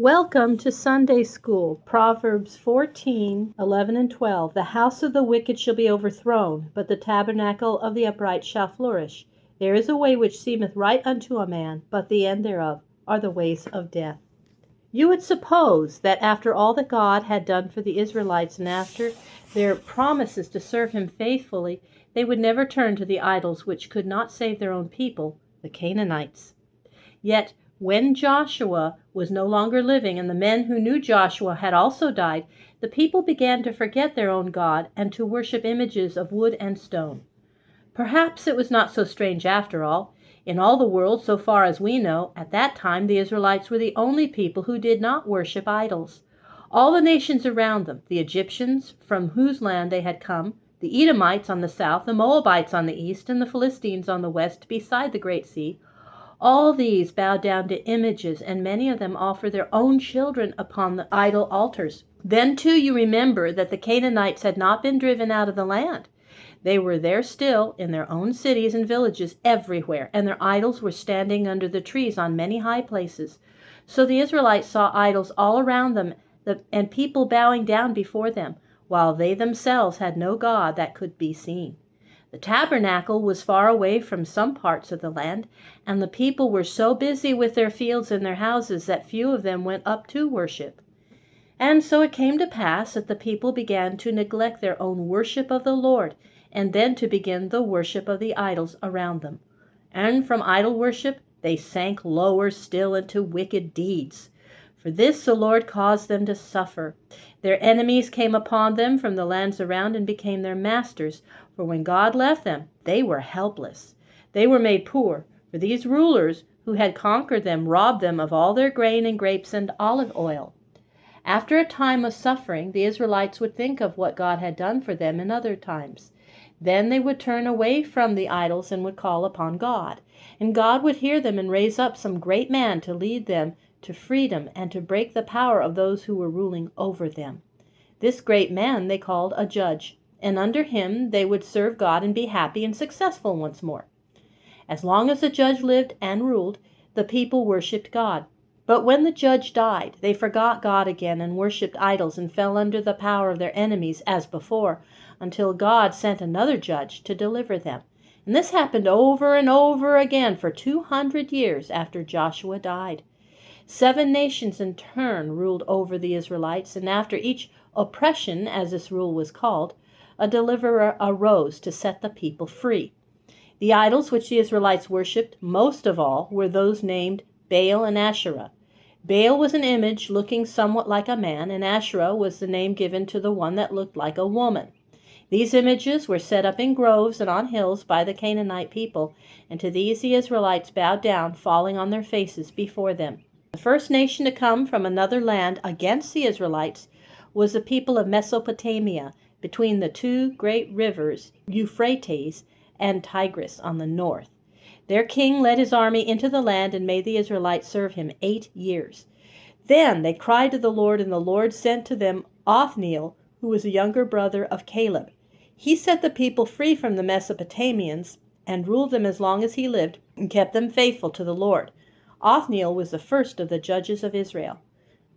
Welcome to Sunday School, Proverbs 14:11 and 12. The house of the wicked shall be overthrown, but the tabernacle of the upright shall flourish. There is a way which seemeth right unto a man, but the end thereof are the ways of death. You would suppose that after all that God had done for the Israelites and after their promises to serve him faithfully, they would never turn to the idols which could not save their own people, the Canaanites. Yet when Joshua was no longer living and the men who knew Joshua had also died, the people began to forget their own God and to worship images of wood and stone. Perhaps it was not so strange after all. In all the world, so far as we know, at that time the Israelites were the only people who did not worship idols. All the nations around them, the Egyptians from whose land they had come, the Edomites on the south, the Moabites on the east, and the Philistines on the west beside the great sea, all these bowed down to images, and many of them offer their own children upon the idol altars. Then, too, you remember that the Canaanites had not been driven out of the land. They were there still, in their own cities and villages everywhere, and their idols were standing under the trees on many high places. So the Israelites saw idols all around them, and people bowing down before them, while they themselves had no God that could be seen. The tabernacle was far away from some parts of the land, and the people were so busy with their fields and their houses that few of them went up to worship. And so it came to pass that the people began to neglect their own worship of the Lord, and then to begin the worship of the idols around them. And from idol worship they sank lower still into wicked deeds. For this the Lord caused them to suffer. Their enemies came upon them from the lands around and became their masters, for when God left them, they were helpless. They were made poor, for these rulers who had conquered them robbed them of all their grain and grapes and olive oil. After a time of suffering, the Israelites would think of what God had done for them in other times. Then they would turn away from the idols and would call upon God. And God would hear them and raise up some great man to lead them to freedom and to break the power of those who were ruling over them. This great man they called a judge, and under him they would serve God and be happy and successful once more. As long as the judge lived and ruled, the people worshipped God. But when the judge died, they forgot God again and worshipped idols and fell under the power of their enemies as before, until God sent another judge to deliver them. And this happened over and over again for 200 years after Joshua died. 7 nations in turn ruled over the Israelites, and after each oppression, as this rule was called, a deliverer arose to set the people free. The idols which the Israelites worshipped most of all were those named Baal and Asherah. Baal was an image looking somewhat like a man, and Asherah was the name given to the one that looked like a woman. These images were set up in groves and on hills by the Canaanite people, and to these the Israelites bowed down, falling on their faces before them. The first nation to come from another land against the Israelites was the people of Mesopotamia, between the 2 great rivers, Euphrates and Tigris on the north. Their king led his army into the land and made the Israelites serve him 8 years. Then they cried to the Lord, and the Lord sent to them Othniel, who was a younger brother of Caleb. He set the people free from the Mesopotamians and ruled them as long as he lived and kept them faithful to the Lord. Othniel was the first of the judges of Israel.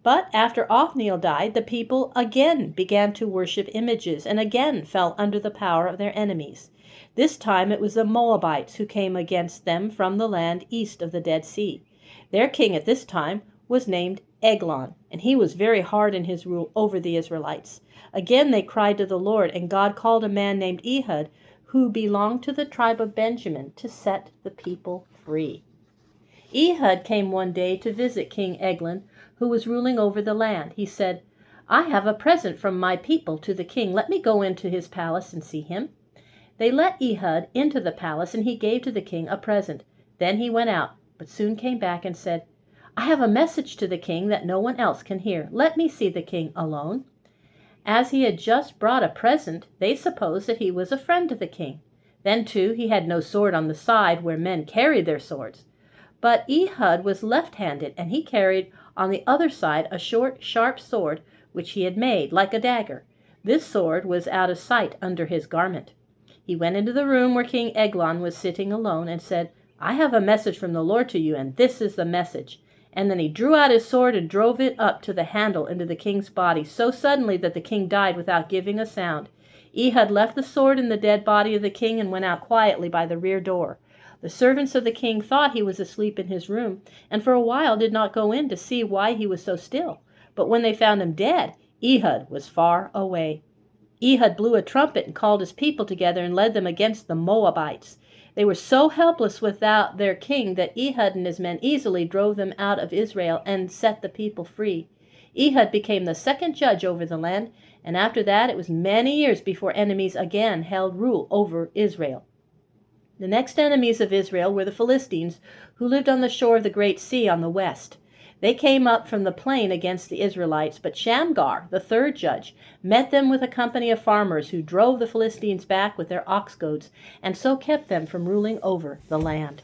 But after Othniel died, the people again began to worship images and again fell under the power of their enemies. This time it was the Moabites who came against them from the land east of the Dead Sea. Their king at this time was named Eglon, and he was very hard in his rule over the Israelites. Again they cried to the Lord, and God called a man named Ehud, who belonged to the tribe of Benjamin, to set the people free. Ehud came one day to visit King Eglon, who was ruling over the land. He said, "I have a present from my people to the king. Let me go into his palace and see him." They let Ehud into the palace, and he gave to the king a present. Then he went out, but soon came back and said, "I have a message to the king that no one else can hear. Let me see the king alone." As he had just brought a present, they supposed that he was a friend to the king. Then, too, he had no sword on the side where men carried their swords. But Ehud was left-handed, and he carried on the other side a short, sharp sword, which he had made, like a dagger. This sword was out of sight under his garment. He went into the room where King Eglon was sitting alone and said, "I have a message from the Lord to you, and this is the message." And then he drew out his sword and drove it up to the handle into the king's body so suddenly that the king died without giving a sound. Ehud left the sword in the dead body of the king and went out quietly by the rear door. The servants of the king thought he was asleep in his room, and for a while did not go in to see why he was so still. But when they found him dead, Ehud was far away. Ehud blew a trumpet and called his people together and led them against the Moabites. They were so helpless without their king that Ehud and his men easily drove them out of Israel and set the people free. Ehud became the second judge over the land, and after that it was many years before enemies again held rule over Israel. The next enemies of Israel were the Philistines, who lived on the shore of the Great Sea on the west. They came up from the plain against the Israelites, but Shamgar, the third judge, met them with a company of farmers who drove the Philistines back with their ox goads, and so kept them from ruling over the land.